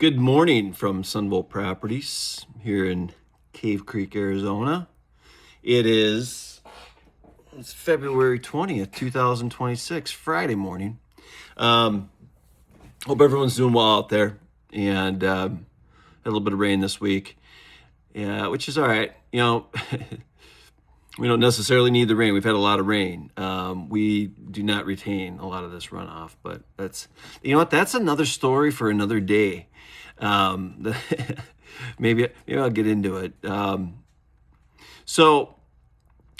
Good morning from Sunvolt Properties here in Cave Creek, Arizona. It's February 20th, 2026, Friday morning. Hope everyone's doing well out there and had a little bit of rain this week. Yeah, which is all right. We don't necessarily need the rain. We've had a lot of rain. We do not retain a lot of this runoff, but that's another story for another day. Um, maybe I'll get into it. So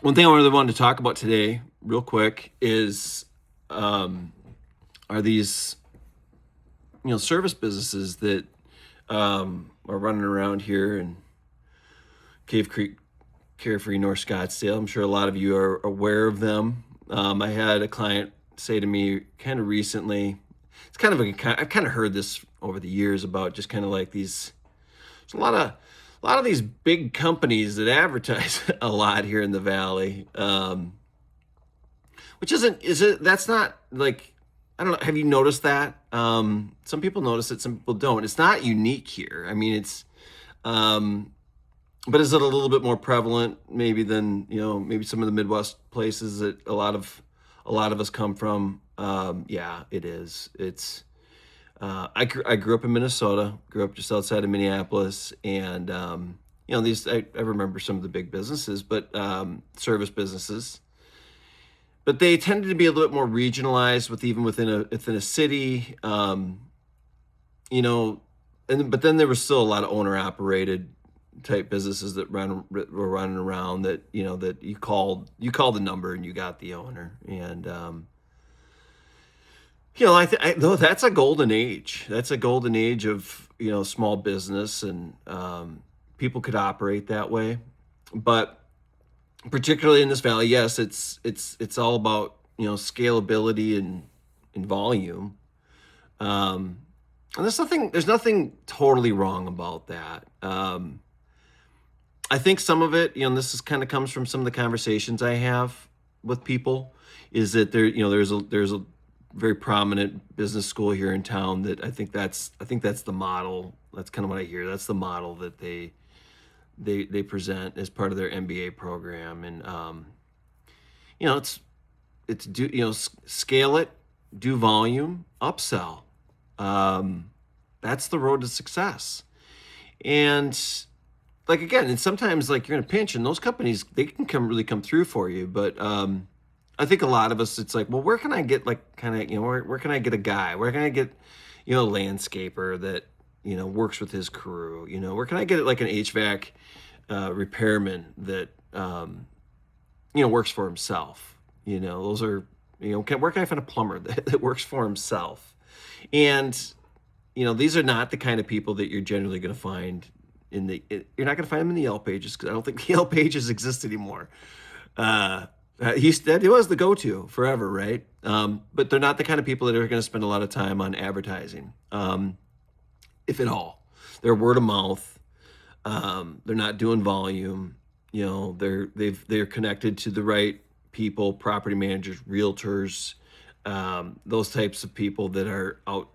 one thing I really wanted to talk about today, real quick, is are these service businesses that are running around here in Cave Creek, Carefree, North Scottsdale. I'm sure a lot of you are aware of them. I had a client say to me kind of recently, I've kind of heard this over the years about just kind of like there's a lot of these big companies that advertise a lot here in the Valley. That's not like, I don't know. Have you noticed that? Some people notice it, some people don't. It's not unique here. I mean, but is it a little bit more prevalent maybe than, maybe some of the Midwest places that a lot of us come from? Yeah, it is. I grew up in Minnesota, grew up just outside of Minneapolis, and I remember some of the big businesses, but service businesses, but they tended to be a little bit more regionalized within a city, but then there was still a lot of owner operated type businesses that were running around that that you called the number and you got the owner. And though that's a golden age. That's a golden age of small business, and people could operate that way. But particularly in this valley, yes, it's all about scalability and volume. And there's nothing totally wrong about that. I think some of it, this is kind of comes from some of the conversations I have with people, is that there's a very prominent business school here in town that I think that's the model. That's kind of what I hear. That's the model that they present as part of their MBA program. And scale it, do volume, upsell. That's the road to success. And like, again, and sometimes like you're in a pinch, and those companies, they can come through for you. But I think a lot of us, it's like, well, where can I get where can I get a guy? Where can I get, a landscaper that, works with his crew? Where can I get like an HVAC repairman that, works for himself? Those are, where can I find a plumber that works for himself? And, these are not the kind of people that you're generally going to find you're not going to find them in the Yelp pages, because I don't think the Yelp pages exist anymore. He was the go-to forever, right? But they're not the kind of people that are going to spend a lot of time on advertising, if at all. They're word of mouth. They're not doing volume. They're connected to the right people, property managers, realtors, those types of people that are out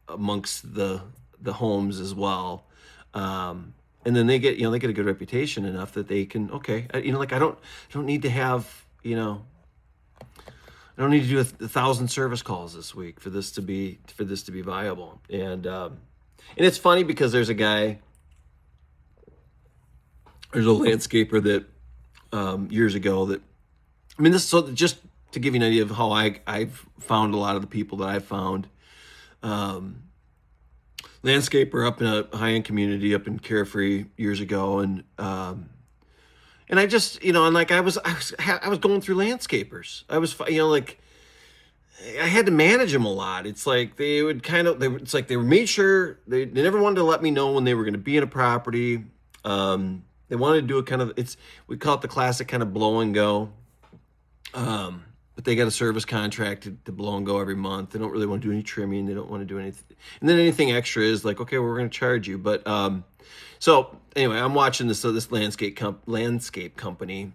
amongst the homes as well. And then they get a good reputation enough that they can, I don't need to have, I don't need to do 1,000 service calls this week for this to be viable. And it's funny because there's a landscaper that years ago that, so just to give you an idea of how I've found a lot of the people that I've found, landscaper up in a high-end community up in Carefree years ago, and I just and like I was going through landscapers. I was I had to manage them a lot. It's like they were made sure they never wanted to let me know when they were going to be in a property. They wanted to do a kind of, we call it the classic kind of blow and go. But they got a service contract to blow and go every month. They don't really want to do any trimming. They don't want to do anything. And then anything extra is like, okay, well, we're going to charge you. But so anyway, I'm watching this landscape company,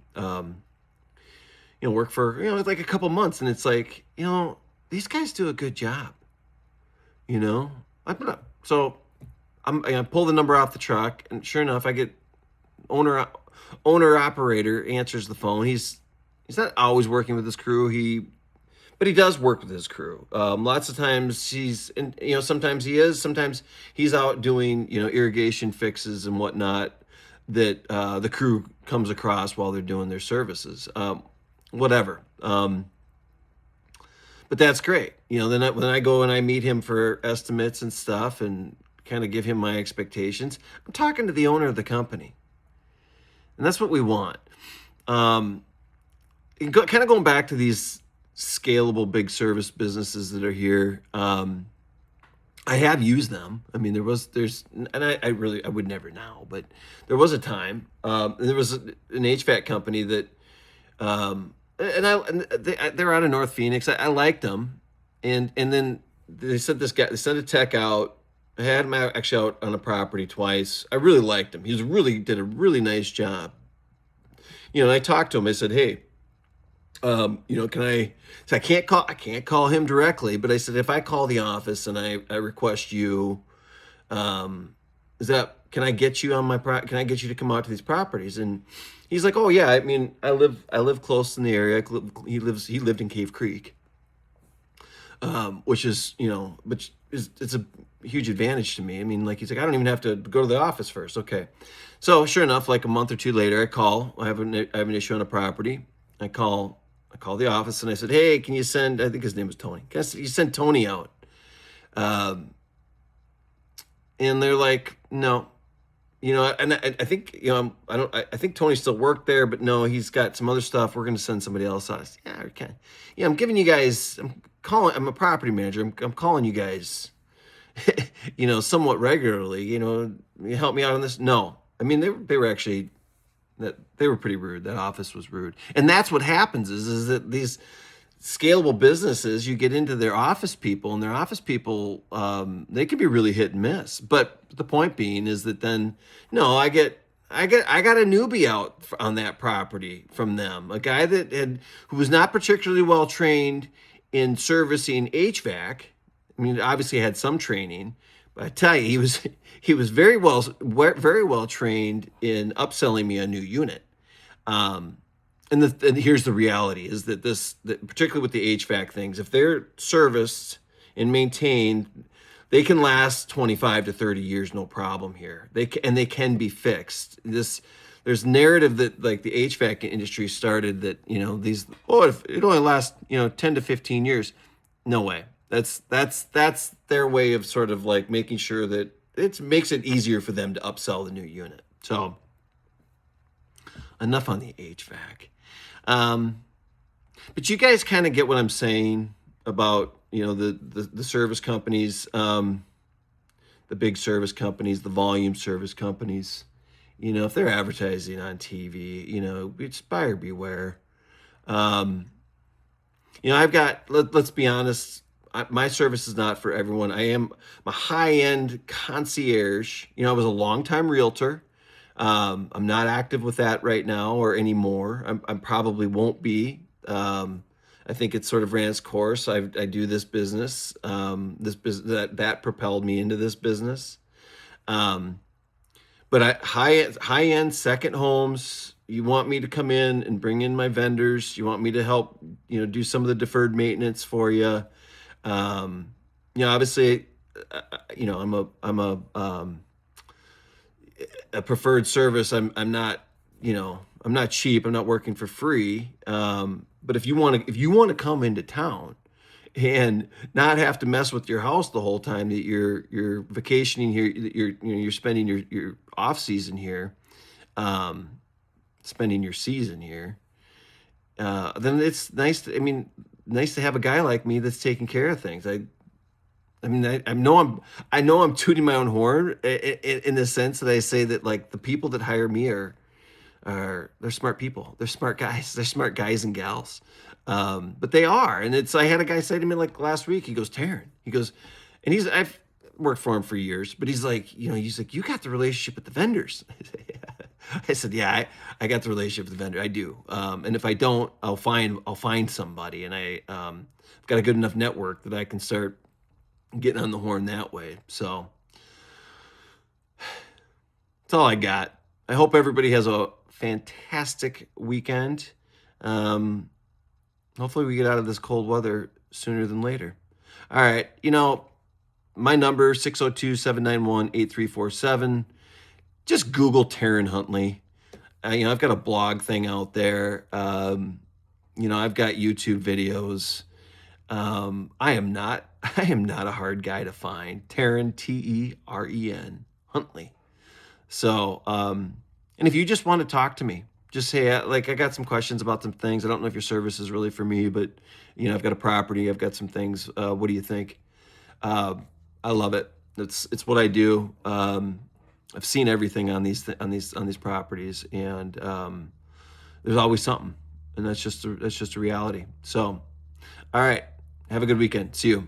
work for like a couple months, and it's like these guys do a good job. I'm not so I pull the number off the truck, and sure enough, I get owner operator answers the phone. He's not always working with his crew. But he does work with his crew. Lots of times sometimes he is, sometimes he's out doing, irrigation fixes and whatnot that the crew comes across while they're doing their services. Whatever. But that's great. When I go and I meet him for estimates and stuff and kind of give him my expectations, I'm talking to the owner of the company. And that's what we want. Kind of going back to these scalable big service businesses that are here. I have used them. I mean, I would never now, but there was a time. There was an HVAC company that, they're out of North Phoenix. I liked them, and then they sent a tech out. I had him actually out on a property twice. I really liked him. Did a really nice job. I talked to him. I said, hey, can I? So I can't call him directly, but I said if I call the office and I request you, can I get you can I get you to come out to these properties? And he's like, oh yeah, I mean, I live close in the area. He lived in Cave Creek, which is it's a huge advantage to me. I mean, like he's like, I don't even have to go to the office first. Okay, so sure enough, like a month or two later, I call. I have an issue on a property. I call the office and I said, hey, can you send, I think his name was Tony. Can you send Tony out? And they're like, no, and I think, I think Tony still worked there, but no, he's got some other stuff. We're going to send somebody else out. I said, yeah, okay. Yeah, I'm a property manager. I'm calling you guys, somewhat regularly, you help me out on this. No, I mean, they were actually, that they were pretty rude. That office was rude. And that's what happens is that these scalable businesses, you get into their office people, and their office people, they can be really hit and miss. But the point being is that then, no, I got a newbie out on that property from them, a guy who was not particularly well trained in servicing HVAC. I mean, obviously had some training, but I tell you, he was very well trained in upselling me a new unit. And here's the reality: is that particularly with the HVAC things, if they're serviced and maintained, they can last 25 to 30 years, no problem here. They can be fixed. There's narrative that like the HVAC industry started that if it only lasts 10 to 15 years, no way. That's their way of sort of like making sure that it makes it easier for them to upsell the new unit. So enough on the HVAC. But you guys kind of get what I'm saying about, the service companies, the big service companies, the volume service companies, if they're advertising on TV, it's buyer beware. Let's be honest, my service is not for everyone. I'm a high-end concierge. I was a long-time realtor. I'm not active with that right now or anymore. I probably won't be. I think it sort of ran its course. I do this business. That propelled me into this business. But high-end second homes. You want me to come in and bring in my vendors. You want me to help, do some of the deferred maintenance for you. Obviously, I'm a preferred service. I'm not cheap. I'm not working for free. But if you want to come into town and not have to mess with your house the whole time that you're vacationing here, that you're spending your off season here, spending your season here, then it's nice. Nice to have a guy like me that's taking care of things. I know I'm tooting my own horn in the sense that I say that like the people that hire me they're smart people. They're smart guys. They're smart guys and gals. But they are. And I had a guy say to me like last week, he goes, Taryn, and I've worked for him for years, but he's like, you got the relationship with the vendors. I said, yeah, I got the relationship with the vendor. I do. And if I don't, I'll find somebody. And I've got a good enough network that I can start getting on the horn that way. So That's all I got. I hope everybody has a fantastic weekend. Um, Hopefully we get out of this cold weather sooner than later. All right. My number 602-791-8347. Just Google Taryn Huntley. I've got a blog thing out there. I've got YouTube videos. I am not I am not a hard guy to find. Taryn, Teren Huntley. So, and if you just want to talk to me, just say, like, I got some questions about some things. I don't know if your service is really for me, but I've got a property, I've got some things. What do you think? Uh, I love it. It's what I do. I've seen everything on these properties, and there's always something, and that's just a reality. So, all right, have a good weekend. See you.